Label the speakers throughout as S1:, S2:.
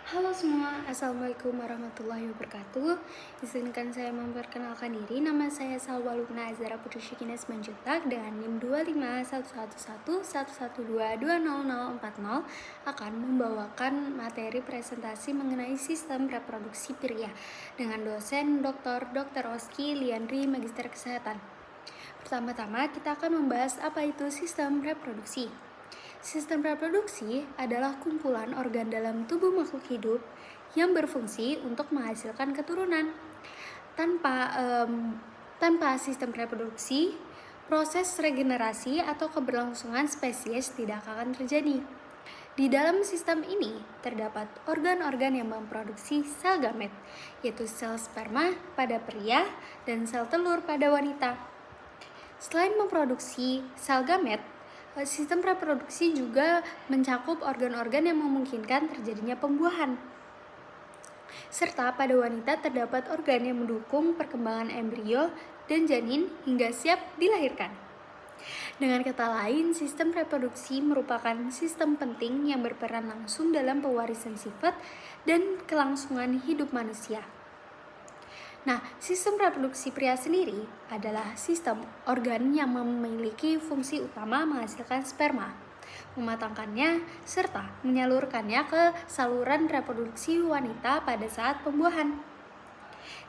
S1: Halo semua, Assalamualaikum warahmatullahi wabarakatuh. Izinkan saya memperkenalkan diri. Nama saya Salwa Lubna Azhara Putri Syikina Simanjuntak dengan NIM 251111112200040 akan membawakan materi presentasi mengenai sistem reproduksi pria dengan dosen Dr. Oski Liandri Magister Kesehatan. Pertama-tama kita akan membahas apa itu sistem reproduksi. Sistem reproduksi adalah kumpulan organ dalam tubuh makhluk hidup yang berfungsi untuk menghasilkan keturunan. Tanpa sistem reproduksi, proses regenerasi atau keberlangsungan spesies tidak akan terjadi. Di dalam sistem ini terdapat organ-organ yang memproduksi sel gamet, yaitu sel sperma pada pria dan sel telur pada wanita. Selain memproduksi sel gamet, sistem reproduksi juga mencakup organ-organ yang memungkinkan terjadinya pembuahan. Serta pada wanita terdapat organ yang mendukung perkembangan embrio dan janin hingga siap dilahirkan. Dengan kata lain, sistem reproduksi merupakan sistem penting yang berperan langsung dalam pewarisan sifat dan kelangsungan hidup manusia. Nah, sistem reproduksi pria sendiri adalah sistem organ yang memiliki fungsi utama menghasilkan sperma, mematangkannya, serta menyalurkannya ke saluran reproduksi wanita pada saat pembuahan.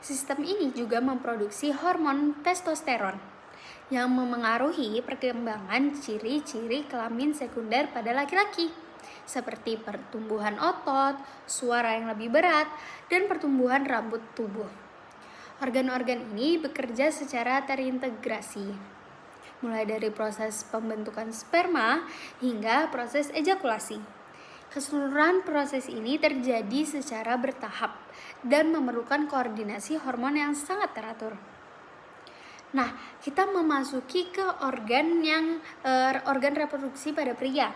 S1: Sistem ini juga memproduksi hormon testosteron yang memengaruhi perkembangan ciri-ciri kelamin sekunder pada laki-laki, seperti pertumbuhan otot, suara yang lebih berat, dan pertumbuhan rambut tubuh. Organ-organ ini bekerja secara terintegrasi, mulai dari proses pembentukan sperma hingga proses ejakulasi. Keseluruhan proses ini terjadi secara bertahap dan memerlukan koordinasi hormon yang sangat teratur. Nah, kita memasuki ke organ reproduksi pada pria.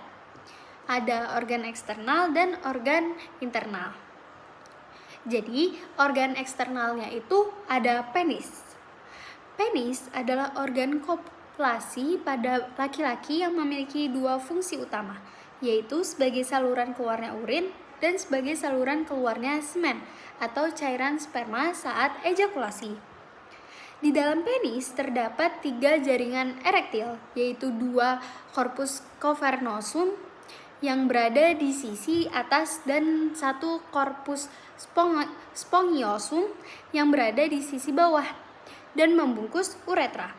S1: Ada organ eksternal dan organ internal. Jadi, organ eksternalnya itu ada penis. Penis adalah organ kopulasi pada laki-laki yang memiliki dua fungsi utama, yaitu sebagai saluran keluarnya urin dan sebagai saluran keluarnya semen atau cairan sperma saat ejakulasi. Di dalam penis terdapat 3 jaringan erektil, yaitu 2 corpus cavernosum yang berada di sisi atas dan 1 corpus spongiosum yang berada di sisi bawah dan membungkus uretra.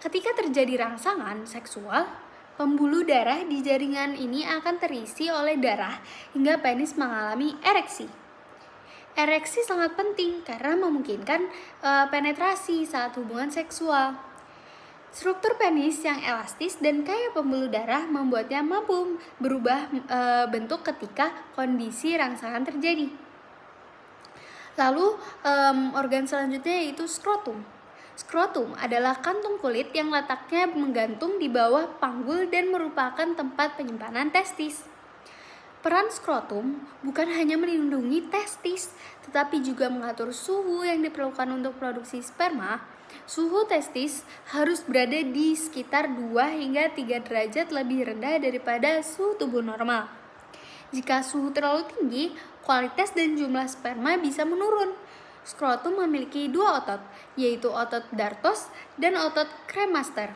S1: Ketika terjadi rangsangan seksual, pembuluh darah di jaringan ini akan terisi oleh darah hingga penis mengalami ereksi. Ereksi sangat penting karena memungkinkan penetrasi saat hubungan seksual. Struktur penis yang elastis dan kaya pembuluh darah membuatnya mampu berubah bentuk ketika kondisi rangsangan terjadi. Lalu organ selanjutnya yaitu skrotum. Skrotum adalah kantung kulit yang letaknya menggantung di bawah panggul dan merupakan tempat penyimpanan testis. Peran skrotum bukan hanya melindungi testis, tetapi juga mengatur suhu yang diperlukan untuk produksi sperma. Suhu testis harus berada di sekitar 2 hingga 3 derajat lebih rendah daripada suhu tubuh normal. Jika suhu terlalu tinggi, kualitas dan jumlah sperma bisa menurun. Skrotum memiliki 2 otot, yaitu otot dartos dan otot kremaster.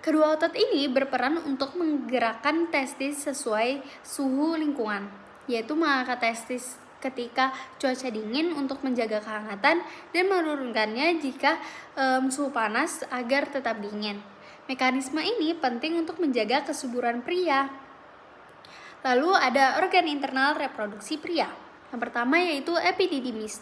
S1: Kedua otot ini berperan untuk menggerakkan testis sesuai suhu lingkungan, yaitu mengangkat testis ketika cuaca dingin untuk menjaga kehangatan dan menurunkannya jika suhu panas agar tetap dingin. Mekanisme ini penting untuk menjaga kesuburan pria. Lalu ada organ internal reproduksi pria. Yang pertama yaitu epididymis.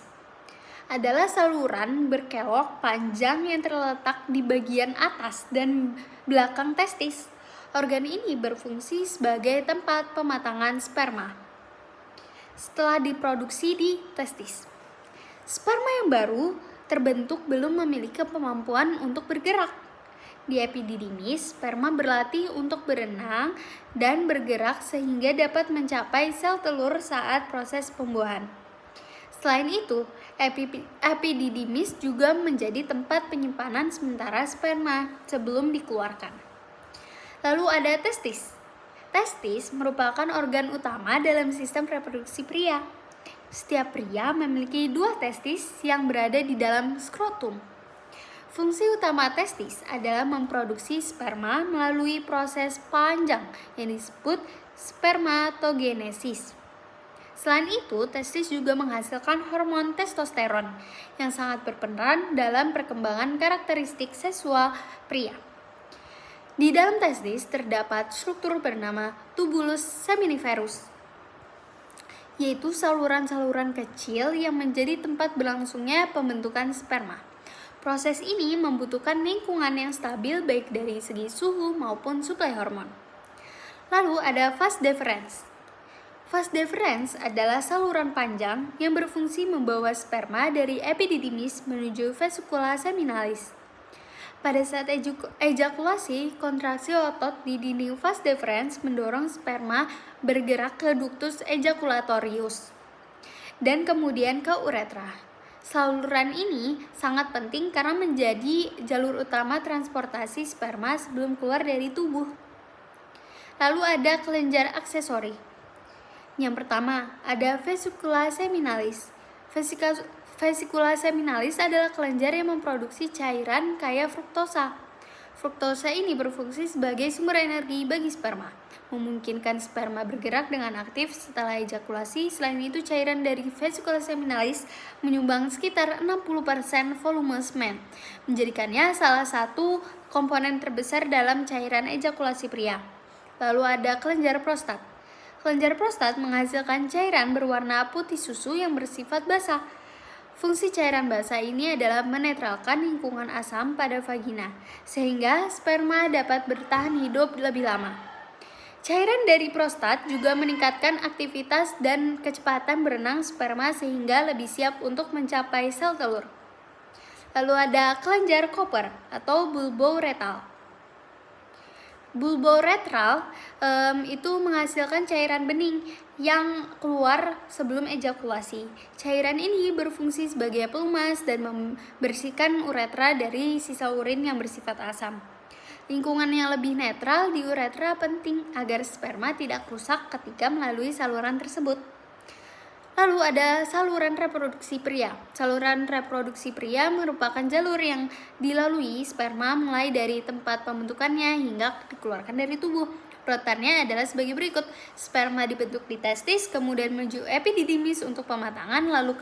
S1: Adalah saluran berkelok panjang yang terletak di bagian atas dan belakang testis. Organ ini berfungsi sebagai tempat pematangan sperma setelah diproduksi di testis. Sperma yang baru terbentuk belum memiliki kemampuan untuk bergerak. Di epididymis, sperma berlatih untuk berenang dan bergerak sehingga dapat mencapai sel telur saat proses pembuahan. Selain itu, epididymis juga menjadi tempat penyimpanan sementara sperma sebelum dikeluarkan. Lalu ada testis. Testis merupakan organ utama dalam sistem reproduksi pria. Setiap pria memiliki 2 testis yang berada di dalam skrotum. Fungsi utama testis adalah memproduksi sperma melalui proses panjang yang disebut spermatogenesis. Selain itu, testis juga menghasilkan hormon testosteron yang sangat berperan dalam perkembangan karakteristik seksual pria. Di dalam testis terdapat struktur bernama tubulus seminiferus, yaitu saluran-saluran kecil yang menjadi tempat berlangsungnya pembentukan sperma. Proses ini membutuhkan lingkungan yang stabil baik dari segi suhu maupun suplai hormon. Lalu ada vas deferens. Vas deferens adalah saluran panjang yang berfungsi membawa sperma dari epididymis menuju vesicula seminalis. Pada saat ejakulasi, kontraksi otot di dinding vas deferens mendorong sperma bergerak ke ductus ejaculatorius dan kemudian ke uretra. Saluran ini sangat penting karena menjadi jalur utama transportasi sperma sebelum keluar dari tubuh. Lalu ada kelenjar aksesori. Yang pertama, ada vesicula seminalis. Vesicula seminalis adalah kelenjar yang memproduksi cairan kaya fruktosa. Fruktosa ini berfungsi sebagai sumber energi bagi sperma, memungkinkan sperma bergerak dengan aktif setelah ejakulasi. Selain itu, cairan dari vesicula seminalis menyumbang sekitar 60% volume semen, menjadikannya salah satu komponen terbesar dalam cairan ejakulasi pria. Lalu ada kelenjar prostat. Kelenjar prostat menghasilkan cairan berwarna putih susu yang bersifat basah. Fungsi cairan basah ini adalah menetralkan lingkungan asam pada vagina, sehingga sperma dapat bertahan hidup lebih lama. Cairan dari prostat juga meningkatkan aktivitas dan kecepatan berenang sperma sehingga lebih siap untuk mencapai sel telur. Lalu ada kelenjar Koper atau bulbouretal. Bulbouretral itu menghasilkan cairan bening yang keluar sebelum ejakulasi. Cairan ini berfungsi sebagai pelumas dan membersihkan uretra dari sisa urin yang bersifat asam. Lingkungan yang lebih netral di uretra penting agar sperma tidak rusak ketika melalui saluran tersebut. Lalu ada saluran reproduksi pria. Saluran reproduksi pria merupakan jalur yang dilalui sperma mulai dari tempat pembentukannya hingga dikeluarkan dari tubuh. Urutannya adalah sebagai berikut. Sperma dibentuk di testis, kemudian menuju epididymis untuk pematangan, lalu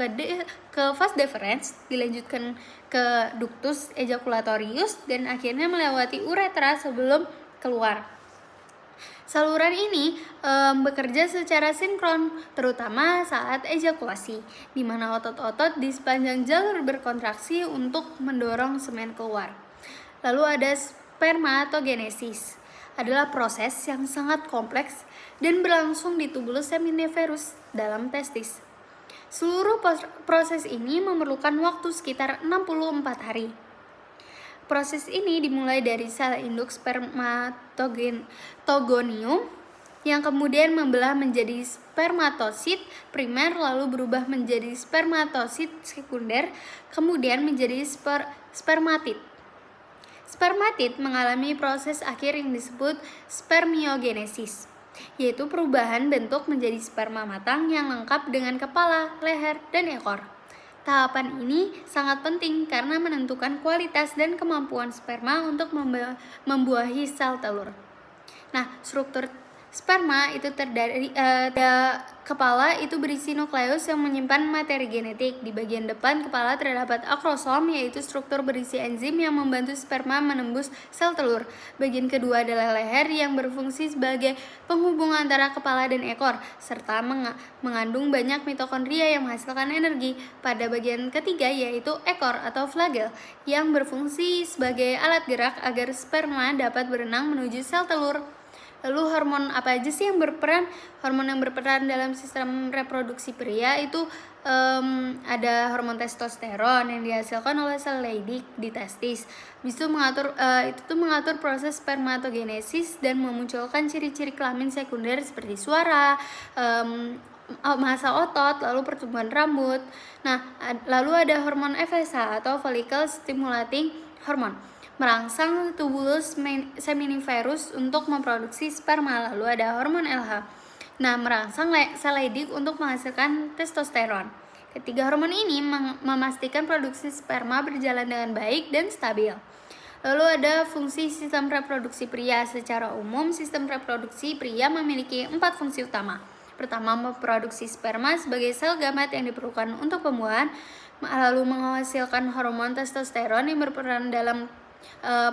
S1: ke vas deferens, dilanjutkan ke ductus ejaculatorius, dan akhirnya melewati uretra sebelum keluar. Saluran ini bekerja secara sinkron, terutama saat ejakulasi, di mana otot-otot di sepanjang jalur berkontraksi untuk mendorong semen keluar. Lalu ada spermatogenesis, adalah proses yang sangat kompleks dan berlangsung di tubulus seminiferus dalam testis. Seluruh proses ini memerlukan waktu sekitar 64 hari. Proses ini dimulai dari sel induk spermatogonium yang kemudian membelah menjadi spermatosit primer, lalu berubah menjadi spermatosit sekunder, kemudian menjadi spermatid. Spermatid mengalami proses akhir yang disebut spermiogenesis, yaitu perubahan bentuk menjadi sperma matang yang lengkap dengan kepala, leher, dan ekor. Tahapan ini sangat penting karena menentukan kualitas dan kemampuan sperma untuk membuahi sel telur. Nah, struktur sperma itu terdiri kepala itu berisi nukleus yang menyimpan materi genetik. Di bagian depan kepala terdapat akrosom, yaitu struktur berisi enzim yang membantu sperma menembus sel telur. Bagian kedua adalah leher yang berfungsi sebagai penghubung antara kepala dan ekor, serta mengandung banyak mitokondria yang menghasilkan energi. Pada bagian ketiga yaitu ekor atau flagel yang berfungsi sebagai alat gerak agar sperma dapat berenang menuju sel telur. Lalu hormon apa aja sih yang berperan? Hormon yang berperan dalam sistem reproduksi pria itu ada hormon testosteron yang dihasilkan oleh sel Leydig di testis. Itu mengatur proses spermatogenesis dan memunculkan ciri-ciri kelamin sekunder seperti suara, massa otot, lalu pertumbuhan rambut. Nah, lalu ada hormon FSH atau follicle stimulating hormone. merangsang tubulus seminiferus untuk memproduksi sperma. Lalu ada hormon LH. Nah, merangsang sel Leydig untuk menghasilkan testosteron. Ketiga hormon ini memastikan produksi sperma berjalan dengan baik dan stabil. Lalu ada fungsi sistem reproduksi pria. Secara umum, sistem reproduksi pria memiliki 4 fungsi utama. Pertama, memproduksi sperma sebagai sel gamet yang diperlukan untuk pembuahan, lalu menghasilkan hormon testosteron yang berperan dalam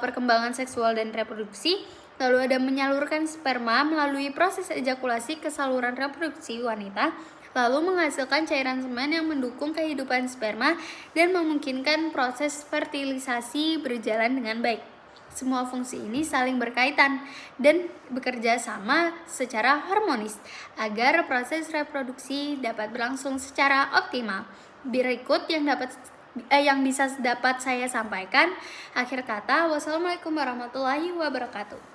S1: perkembangan seksual dan reproduksi. Lalu ada menyalurkan sperma melalui proses ejakulasi ke saluran reproduksi wanita, lalu menghasilkan cairan semen yang mendukung kehidupan sperma dan memungkinkan proses fertilisasi berjalan dengan baik. Semua fungsi ini saling berkaitan dan bekerja sama secara harmonis agar proses reproduksi dapat berlangsung secara optimal. Berikut yang bisa dapat saya sampaikan. Akhir kata, wassalamualaikum warahmatullahi wabarakatuh.